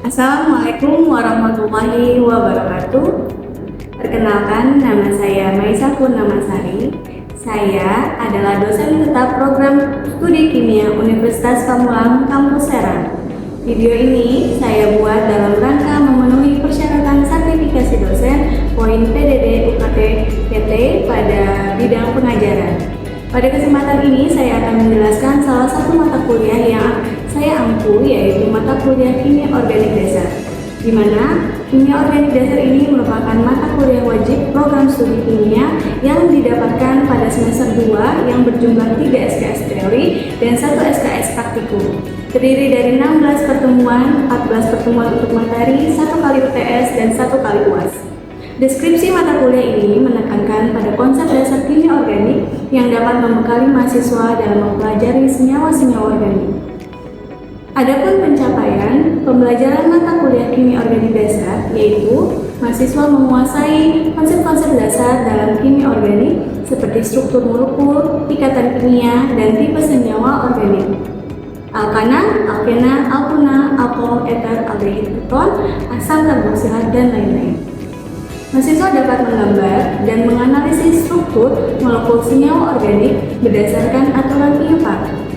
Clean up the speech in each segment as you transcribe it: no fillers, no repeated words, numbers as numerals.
Assalamualaikum warahmatullahi wabarakatuh. Perkenalkan, nama saya Maisa Purnamasari. Saya adalah dosen tetap program studi kimia Universitas Pamulang, Kampus Serang. Video ini saya buat dalam rangka memenuhi persyaratan sertifikasi dosen poin PDD UKT PT pada bidang pengajaran. Pada kesempatan ini saya akan menjelaskan salah satu mata kuliah yang saya ampu, yaitu mata kuliah Kimia Organik Dasar, di mana Kimia Organik Dasar ini merupakan mata kuliah wajib program studi kimia yang didapatkan pada semester 2 yang berjumlah 3 SKS teori dan 1 SKS praktikum. Terdiri dari 16 pertemuan, 14 pertemuan untuk materi, 1 kali UTS, dan 1 kali UAS. Deskripsi mata kuliah ini menekankan pada konsep dasar kimia organik yang dapat membekali mahasiswa dalam mempelajari senyawa-senyawa organik. Adapun pencapaian pembelajaran mata kuliah kimia organik dasar, yaitu mahasiswa menguasai konsep-konsep dasar dalam kimia organik seperti struktur molekul, ikatan kimia, dan tipe senyawa organik. Alkana, alkena, alkuna, alkohol, eter, aldehid, keton, asam karboksilat, dan lain-lain. Mahasiswa dapat menggambar dan menganalisis struktur molekul senyawa organik berdasarkan aturan IUPAC.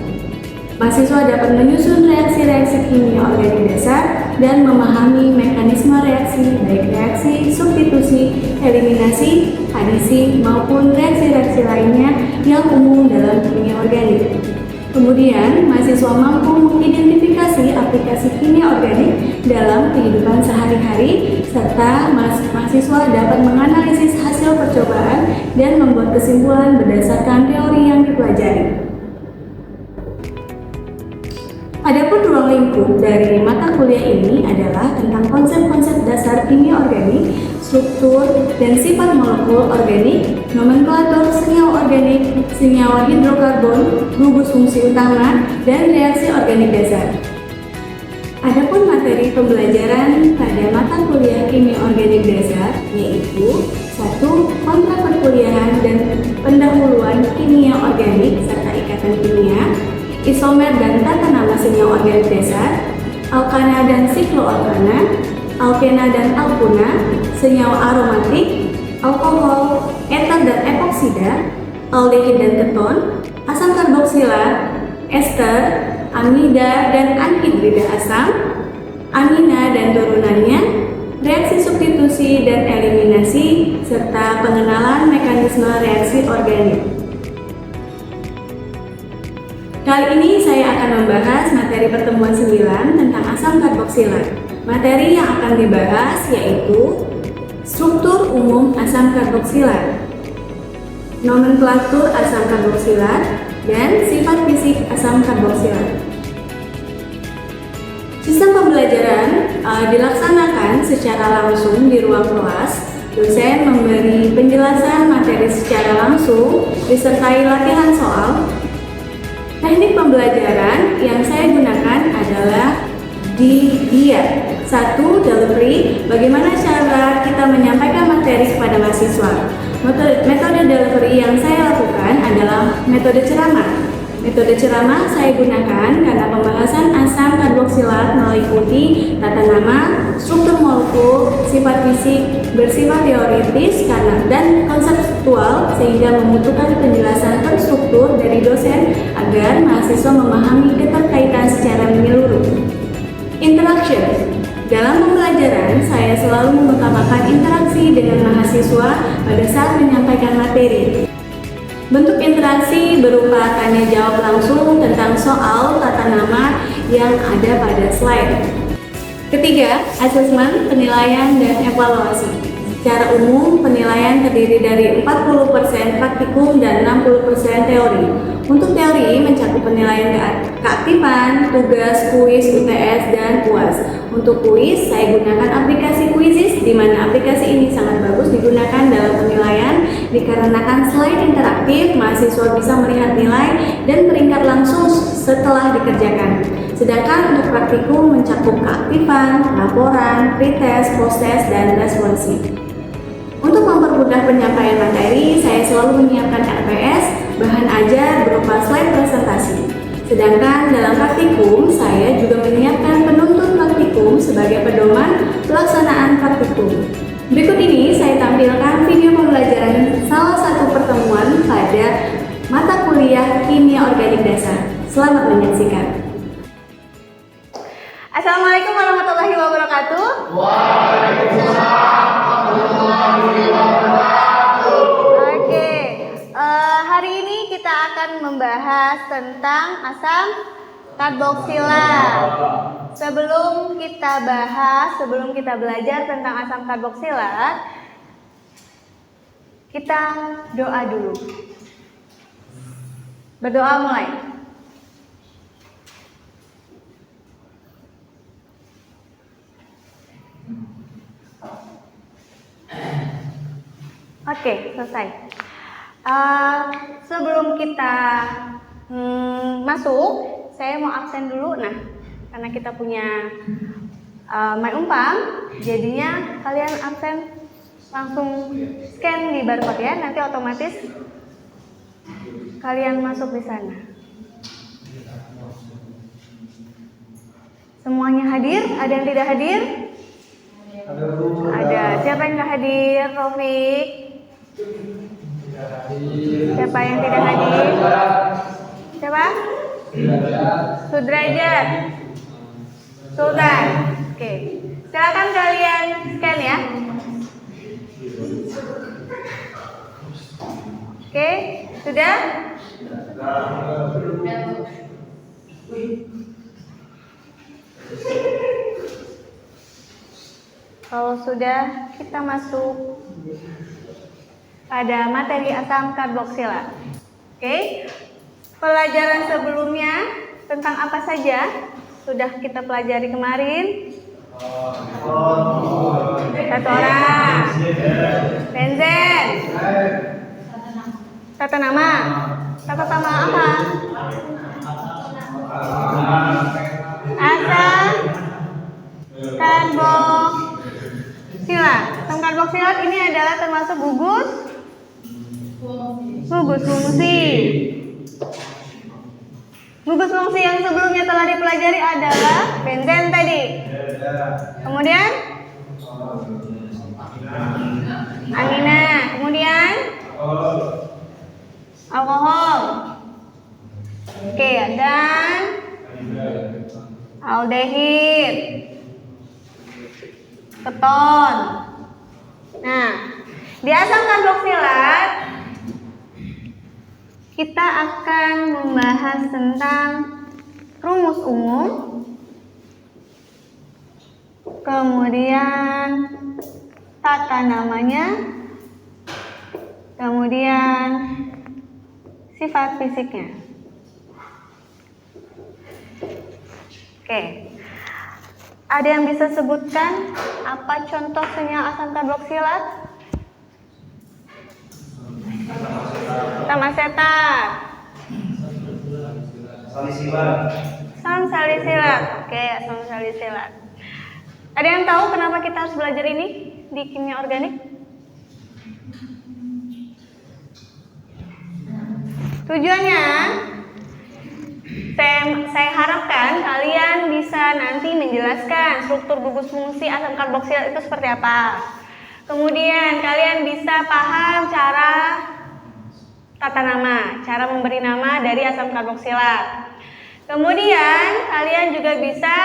Mahasiswa dapat menyusun reaksi-reaksi kimia organik dasar dan memahami mekanisme reaksi, baik reaksi, substitusi, eliminasi, adisi, maupun reaksi-reaksi lainnya yang umum dalam kimia organik. Kemudian, mahasiswa mampu mengidentifikasi aplikasi kimia organik dalam kehidupan sehari-hari, serta mahasiswa dapat menganalisis hasil percobaan dan membuat kesimpulan berdasarkan teori yang dipelajari. Adapun ruang lingkup dari mata kuliah ini adalah tentang konsep-konsep dasar kimia organik, struktur dan sifat molekul organik, nomenklatur senyawa organik, senyawa hidrokarbon, gugus fungsi utama, dan reaksi organik dasar. Adapun materi pembelajaran pada mata kuliah kimia organik dasar yaitu 1. Kontrak perkuliahan dan pendahuluan kimia organik serta ikatan kimia, isomer dan tata nama senyawa organik dasar, alkana dan sikloalkana, alkena dan alkuna, senyawa aromatik, alkohol, eter dan epoksida, aldehid dan keton, asam karboksilat, ester, amida dan anhidrida asam, amina dan turunannya, reaksi substitusi dan eliminasi, serta pengenalan mekanisme reaksi organik. Kali ini saya akan membahas materi pertemuan 9 tentang asam karboksilat. Materi yang akan dibahas yaitu struktur umum asam karboksilat, nomenklatur asam karboksilat, dan sifat fisik asam karboksilat. Sistem pembelajaran dilaksanakan secara langsung di ruang kelas. Dosen memberi penjelasan materi secara langsung disertai latihan soal. Teknik pembelajaran yang saya gunakan adalah DIA. 1. Delivery, bagaimana cara kita menyampaikan materi kepada mahasiswa. Metode delivery yang saya lakukan adalah metode ceramah. Metode ceramah saya gunakan karena pembahasan asam karboksilat meliputi tata nama, struktur molekul, sifat fisik, bersifat teoritis dan konseptual sehingga membutuhkan penjelasan terstruktur dari dosen agar mahasiswa memahami keterkaitan secara menyeluruh. Interaction. Dalam pembelajaran, saya selalu mengutamakan interaksi dengan mahasiswa pada saat menyampaikan materi. Bentuk interaksi berupa tanya jawab langsung tentang soal tata nama yang ada pada slide. Ketiga, asesmen, penilaian, dan evaluasi. Secara umum, penilaian terdiri dari 40% praktikum dan 60% teori. Untuk teori mencakup penilaian keaktifan, tugas, kuis, UTS, dan UAS. Untuk kuis, saya gunakan aplikasi Quizizz, di mana aplikasi ini sangat bagus digunakan dalam penilaian dikarenakan selain interaktif, mahasiswa bisa melihat nilai dan peringkat langsung setelah dikerjakan. Sedangkan untuk praktikum mencakup keaktifan, laporan, pretest, posttest, dan responsif. Untuk mempermudah penyampaian materi, saya selalu menyiapkan RPS, bahan ajar berupa slide presentasi. Sedangkan dalam praktikum, saya juga menyiapkan penuntut praktikum sebagai pedoman pelaksanaan praktikum. Berikut ini saya tampilkan video pembelajaran salah satu pertemuan pada mata kuliah Kimia Organik Dasar. Selamat menyaksikan. Assalamualaikum warahmatullahi wabarakatuh. Waalaikumsalam warahmatullahi wabarakatuh. Oke, hari ini kita akan membahas tentang asam karboksila. Sebelum kita belajar tentang asam karboksila, kita doa dulu. Berdoa mulai. Oke, selesai. Sebelum kita masuk, saya mau absen dulu. Nah, karena kita punya My Umpam, jadinya kalian absen langsung scan di barcode ya. Nanti otomatis kalian masuk di sana. Semuanya hadir? Ada yang tidak hadir? Ada. Siapa yang tidak hadir? Taufik. Siapa yang tidak hadir? Siapa? Sudrajat. Sultan. Oke. Silakan kalian scan ya. Oke, sudah? Kalau sudah, kita masuk pada materi asam karboksila. Oke. Pelajaran sebelumnya tentang apa saja sudah kita pelajari kemarin? Satu orang. Benzen. Tata nama. Tata nama apa? Asam karboksila. Asam karboksilat ini adalah termasuk gugus fungsi. Gugus fungsi yang sebelumnya telah dipelajari adalah benzen tadi. Kemudian amina. Kemudian alkohol. Oke, dan aldehid, keton. Nah, di asam karboksilat kita akan membahas tentang rumus umum, kemudian tata namanya, kemudian sifat fisiknya. Oke. Ada yang bisa sebutkan apa contoh sinyal asam karboksilat? Tamasetat. Asam salisilat. Oke, asam salisilat. Ada yang tahu kenapa kita harus belajar ini di kimia organik? Tujuannya, saya harapkan kalian bisa nanti menjelaskan struktur gugus fungsi asam karboksilat itu seperti apa. Kemudian kalian bisa paham cara tata nama, cara memberi nama dari asam karboksilat. Kemudian kalian juga bisa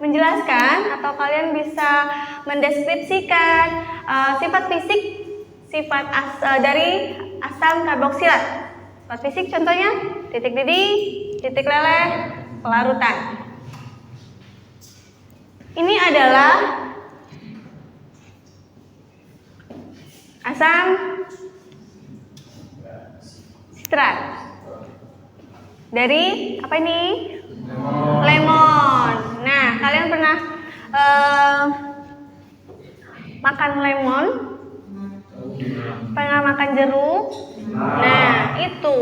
menjelaskan atau kalian bisa mendeskripsikan sifat fisik dari asam karboksilat. Sifat fisik contohnya titik didih, titik leleh, pelarutan. Ini adalah asam sitrat dari apa ini? Lemon. Nah, kalian pernah makan lemon? Pernah makan jeruk? Nah, itu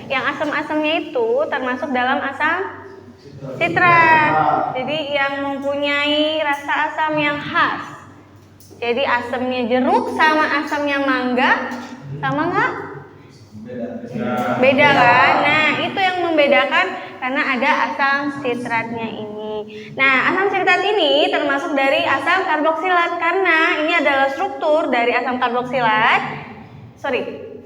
yang asam-asamnya itu termasuk dalam asam sitrat. Jadi yang mempunyai rasa asam yang khas. Jadi asamnya jeruk sama asamnya mangga sama nggak? Beda kan? Nah, itu yang membedakan karena ada asam sitratnya ini. Nah, asam sitrat ini termasuk dari asam karboksilat karena ini adalah struktur dari asam karboksilat.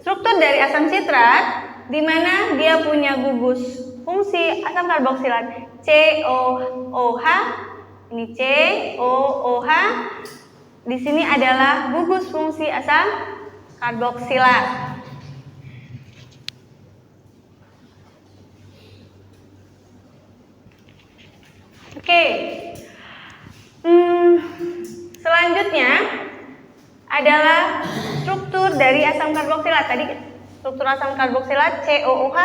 Struktur dari asam sitrat di mana dia punya gugus fungsi asam karboksilat COOH. Ini COOH. Di sini adalah gugus fungsi asam karboksilat. Oke. Selanjutnya adalah struktur dari asam karboksilat. Tadi struktur asam karboksilat COOH.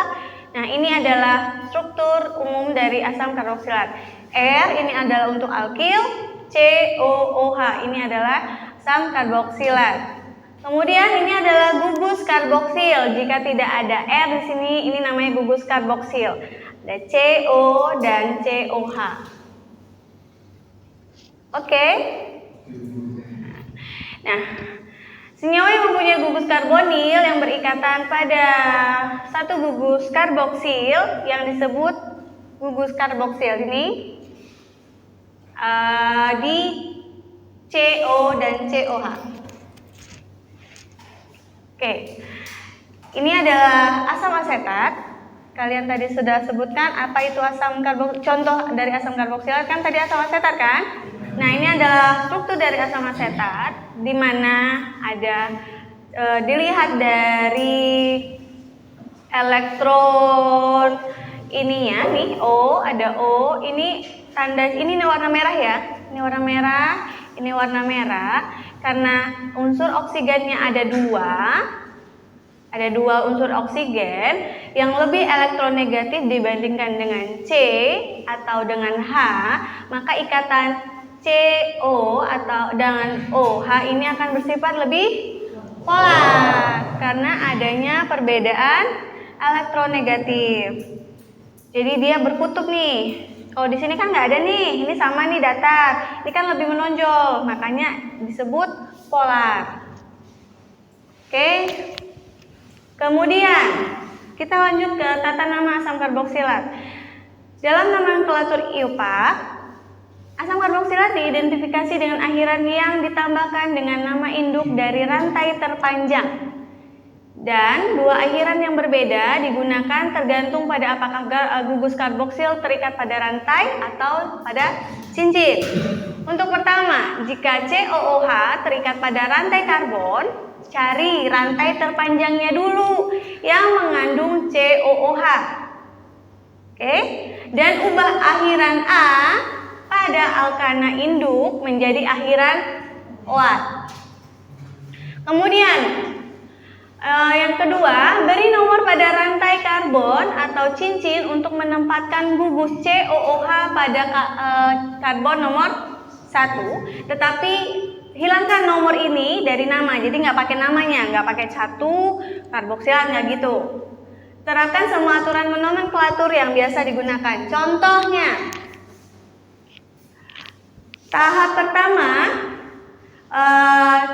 Nah, ini adalah struktur umum dari asam karboksilat. R ini adalah untuk alkil, COOH ini adalah asam karboksilat. Kemudian ini adalah gugus karboksil. Jika tidak ada R di sini, ini namanya gugus karboksil. Ada CO dan COH. Oke. Nah, senyawa yang mempunyai gugus karbonil yang berikatan pada satu gugus karboksil yang disebut gugus karboksil ini di CO dan COH. Oke. Ini adalah asam asetat. Kalian tadi sudah sebutkan apa itu asam karboksilat. Contoh dari asam karboksilat kan tadi asam asetat kan? Nah, ini adalah struktur dari asam asetat di mana ada dilihat dari elektron ininya nih O, ada O, ini tanda ini warna merah ya. Ini warna merah, ini warna merah karena unsur oksigennya ada dua. Ada dua unsur oksigen yang lebih elektronegatif dibandingkan dengan C atau dengan H, maka ikatan CO atau dengan OH ini akan bersifat lebih polar karena adanya perbedaan elektronegatif. Jadi dia berkutub nih. Kalau di sini kan nggak ada nih, ini sama nih datar. Ini kan lebih menonjol, makanya disebut polar. Oke. Kemudian kita lanjut ke tata nama asam karboksilat. Dalam nomenklatur IUPAC, asam karboksilat diidentifikasi dengan akhiran yang ditambahkan dengan nama induk dari rantai terpanjang. Dan dua akhiran yang berbeda digunakan tergantung pada apakah gugus karboksil terikat pada rantai atau pada cincin. Untuk pertama, jika COOH terikat pada rantai karbon, cari rantai terpanjangnya dulu yang mengandung COOH. Oke? Dan ubah akhiran A pada alkana induk menjadi akhiran OAT. Kemudian yang kedua, beri nomor pada rantai karbon atau cincin untuk menempatkan gugus COOH pada karbon nomor 1, tetapi hilangkan nomor ini dari nama, jadi nggak pakai namanya, nggak pakai 1 karboksilat, nggak gitu. Terapkan semua aturan nomenklatur yang biasa digunakan. Contohnya, tahap pertama,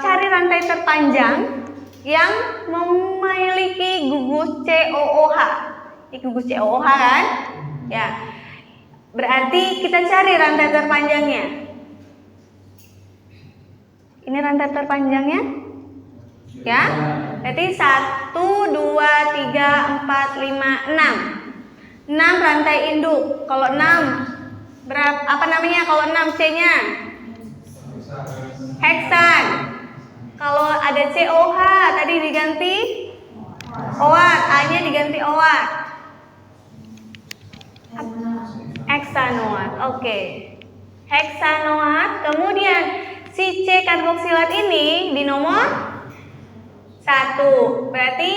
cari rantai terpanjang yang memiliki gugus COOH. Ini gugus COOH kan? Ya. Berarti kita cari rantai terpanjangnya. Ini rantai terpanjangnya, ya. Berarti 1, 2, 3, 4, 5, 6. 6 rantai induk. Kalau 6, apa namanya? Kalau 6 C-nya? Heksan. Kalau ada COH tadi diganti OAT, A-nya diganti OAT. Heksanoat. Oke. Heksanoat. Kemudian si C karboksilat ini di nomor 1. Berarti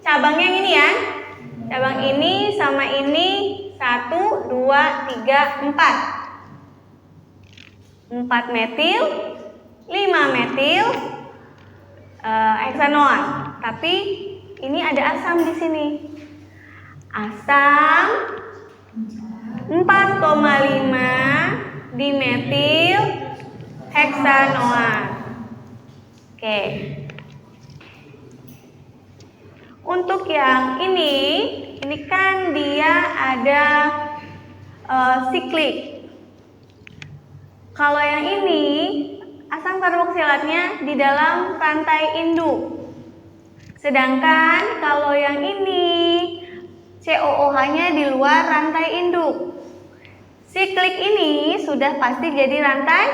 cabangnya yang ini ya. Cabang ini sama ini 1, 2, 3, 4. 4 metil, 5 metil heksanoat. Tapi ini ada asam di sini. Asam 4,5 dimetil heksanoat. Oke. Untuk yang ini kan dia ada siklik. Kalau yang ini asam karboksilatnya di dalam rantai induk. Sedangkan kalau yang ini COOH-nya di luar rantai induk. Siklik ini sudah pasti jadi rantai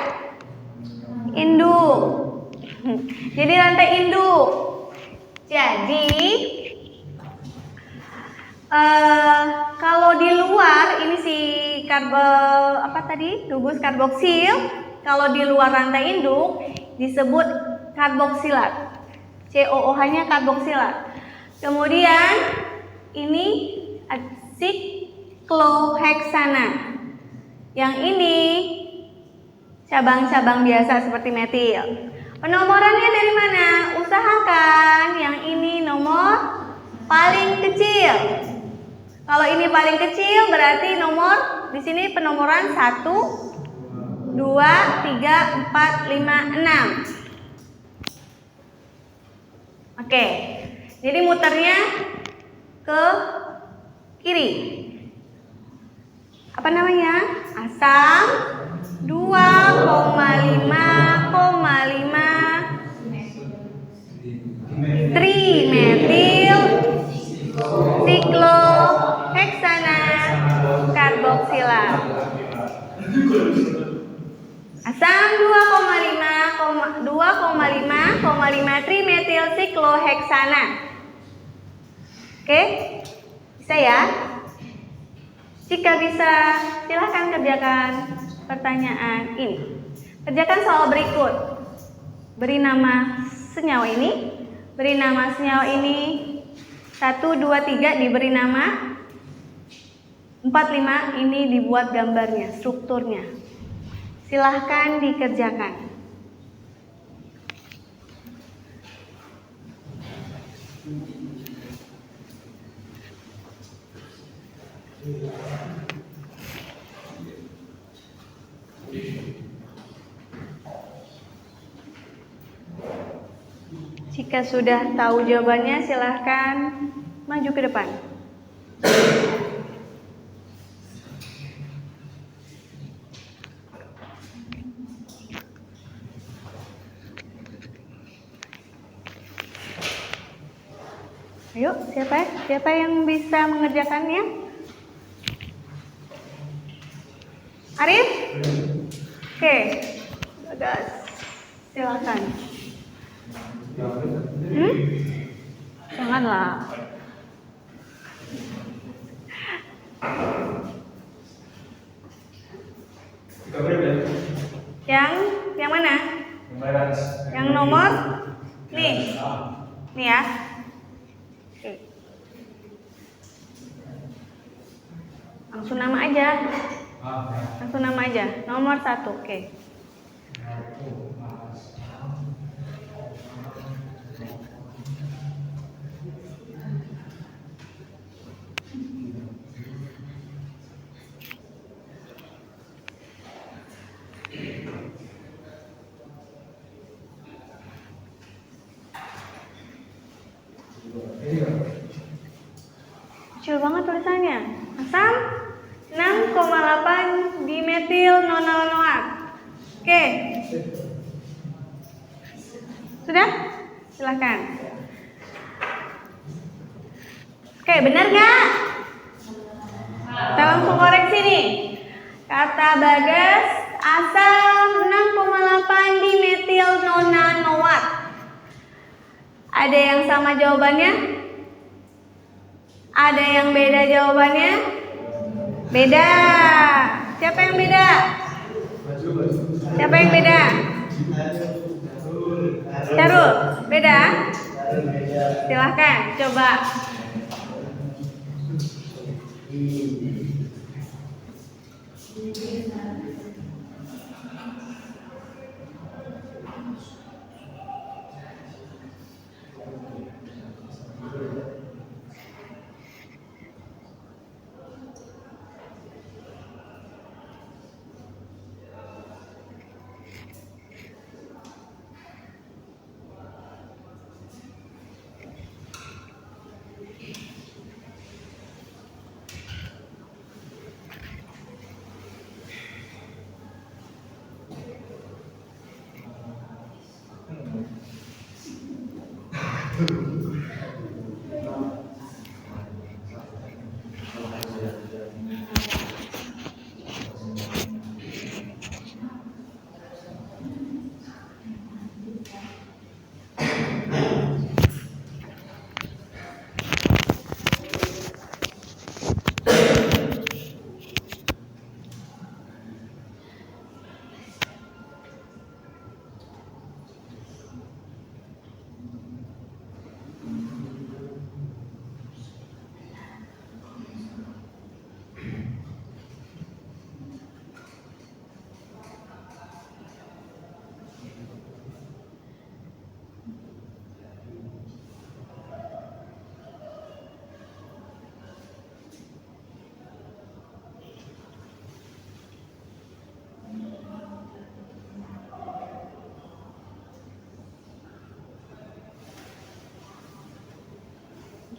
induk. Jadi rantai induk. Jadi kalau di luar ini si gugus karboksil, kalau di luar rantai induk disebut karboksilat. COOH-nya karboksilat. Kemudian ini sikloheksana. Yang ini cabang-cabang biasa seperti metil. Penomorannya dari mana? Usahakan yang ini nomor paling kecil. Kalau ini paling kecil berarti nomor di sini penomoran 1, 2, 3, 4, 5, 6. Oke. Jadi muternya ke kiri. Apa namanya? Asam 2,5,5 trimetil sikloheksana karboksilat. Asam 2,5 trimetil sikloheksana. Oke? Bisa ya? Jika bisa, silahkan kerjakan pertanyaan ini. Kerjakan soal berikut. Beri nama senyawa ini. Beri nama senyawa ini 1, 2, 3 diberi nama 4, 5 ini dibuat gambarnya, strukturnya. Silahkan dikerjakan. Jika sudah tahu jawabannya, silahkan maju ke depan. Ayo, siapa yang bisa mengerjakannya? Arif? Oke, Bagas, silakan. Janganlah. Yang mana? Yang nomor? Nih ya. Oke. Langsung nama aja. Nomor 1. Oke. Kecil banget tulisannya. Asam 6,8 dimetil nonanoat. Oke. Sudah? Silahkan. Oke, benar nggak? Kita langsung koreksi nih. Kata Bagas, asam 6,8 dimetil nonanoat. Ada yang sama jawabannya? Ada yang beda jawabannya? Beda. Siapa yang beda? Siapa yang beda? Syarul, beda? Silahkan, coba.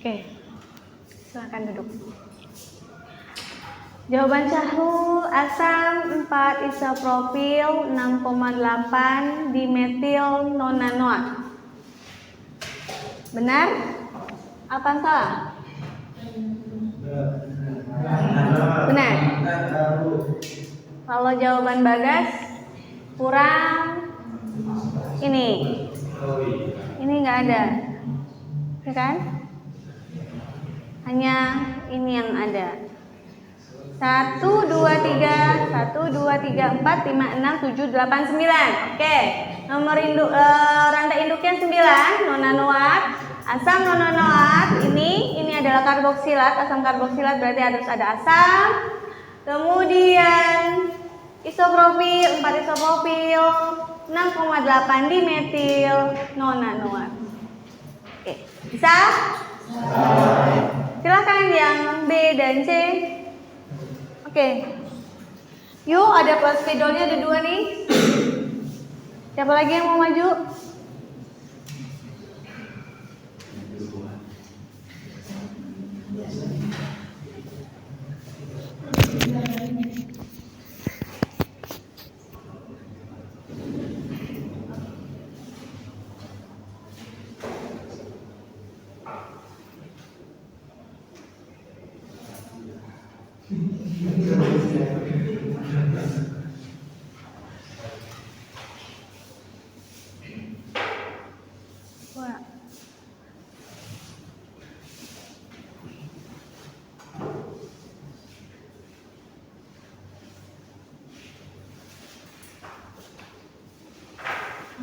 Oke, silakan duduk. Jawaban Syahrul, asam 4 isopropil 6,8 dimetil nonanoat. Benar? Apa salah? Benar. Kalau jawaban Bagas kurang ini nggak ada, ya kan? Hanya ini yang ada. 1, 2, 3, 1, 2, 3, 4, 5, 6, 7, 8, 9. Oke, nomor rantai induknya 9, nonanoat. Asam nonanoat ini adalah karboksilat. Asam karboksilat berarti harus ada asam. Kemudian isopropil, 4 isopropil 6,8 dimetil nonanoat. Oke, bisa? Silakan yang B dan C. Oke. Yuk, ada kelas spidolnya ada 2 nih. Siapa lagi yang mau maju?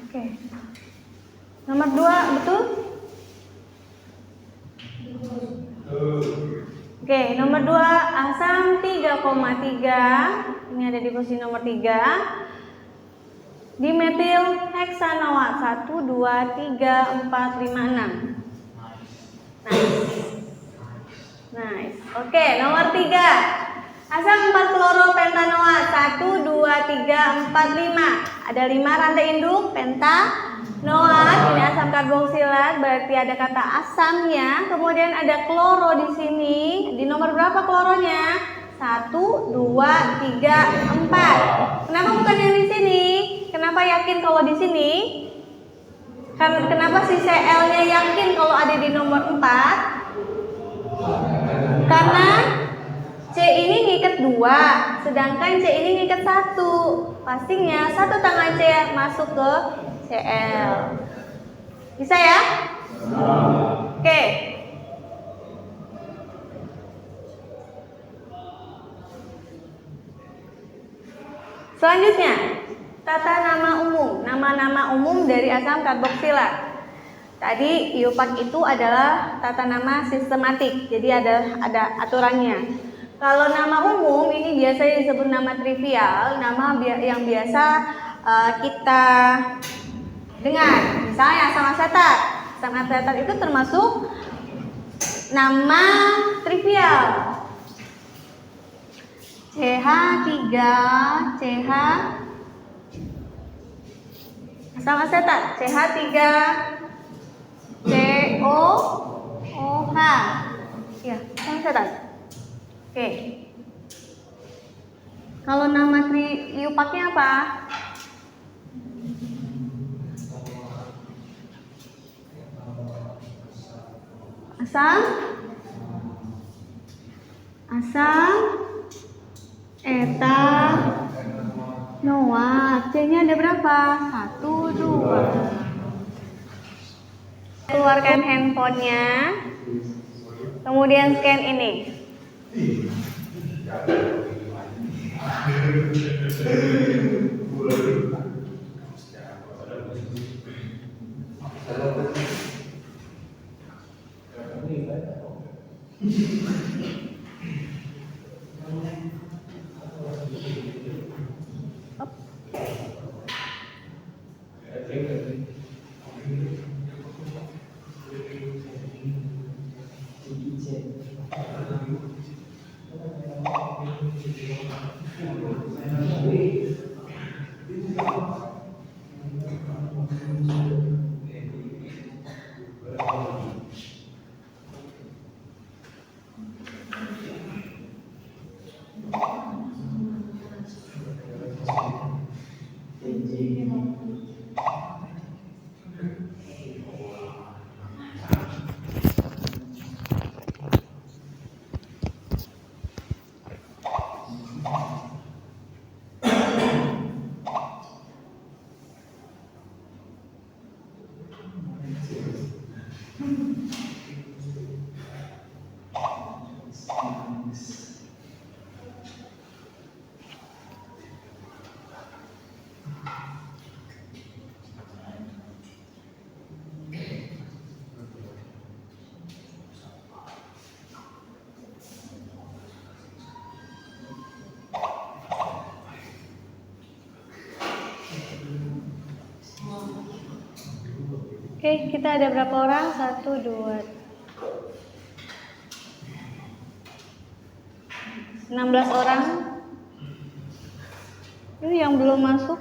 Oke. Nomor 2 betul? Oke, nomor 2 asam 3,3. Ini ada di posisi nomor 3. Dimetil heksanoat 1, 2, 3, 4, 5, 6. Nice. Oke, nomor 3. Asam 4 kloropentanoat 1, 2, 3, 4, 5. Ada 5 rantai induk pentanoat. Ini asam karboksilat, berarti ada kata asamnya. Kemudian ada kloro di sini. Di nomor berapa kloronya? 1, 2, 3, 4. Kenapa bukan yang di sini? Kenapa yakin kalau di sini? Kenapa si Cl-nya yakin kalau ada di nomor 4? Karena C ini ngikat 2, sedangkan C ini ngikat 1. Pastinya satu tangan C masuk ke Cl. Bisa ya? Oke. Selanjutnya, tata nama umum. Nama-nama umum dari asam karboksilat. Tadi IUPAC itu adalah tata nama sistematik, jadi ada aturannya. Kalau nama umum ini biasanya disebut nama trivial, nama yang biasa kita dengar. Misalnya asam asetat. Asam asetat itu termasuk nama trivial. CH3, CH asam asetat, CH3 COOH. Ya, asam asetat. Oke. Kalau nama IUPAC-nya apa? Asam etanoat. C-nya ada berapa? 1, 2. Keluarkan handphonenya. Kemudian scan ini. Oke, kita ada berapa orang? 1, 2, 16 orang. Ini yang belum masuk.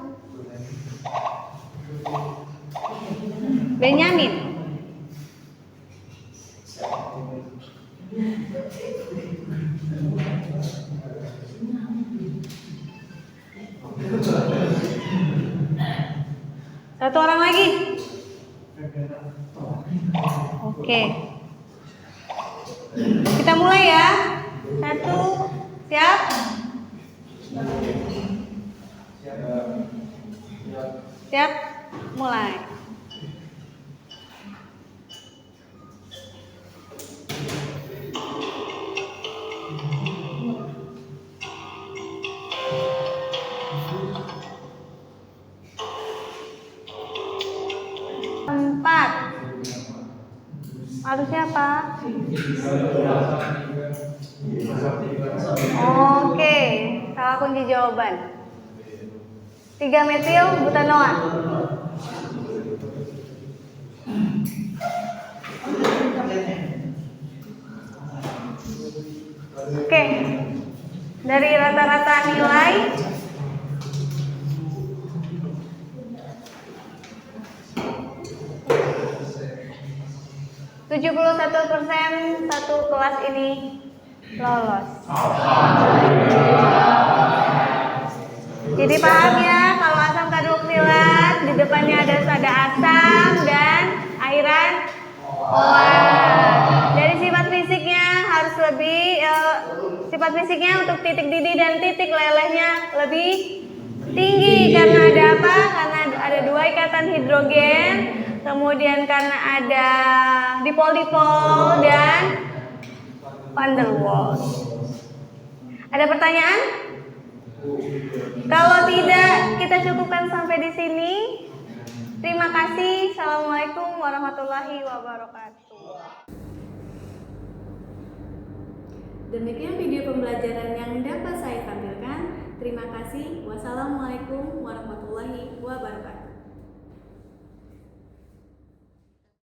Benyamin. Satu orang lagi. Oke. Kita mulai ya. 1, siap? Siap? Mulai. Empat. Harus siapa? Oke, salah kunci jawaban. 3 metil butanoat. Oke, dari rata-rata nilai %71 satu kelas ini lolos. Jadi paham ya, kalau asam karboktilat di depannya ada asam dan airan OA. Dari sifat fisiknya harus lebih sifat fisiknya untuk titik didih dan titik lelehnya lebih tinggi karena ada apa? Karena ada 2 ikatan hidrogen, kemudian karena ada dipol-dipol dan van der Waals. Ada pertanyaan? Kalau tidak, kita cukupkan sampai di sini. Terima kasih. Assalamualaikum warahmatullahi wabarakatuh. Demikian video pembelajaran yang dapat saya tampilkan. Terima kasih. Wassalamualaikum warahmatullahi wabarakatuh.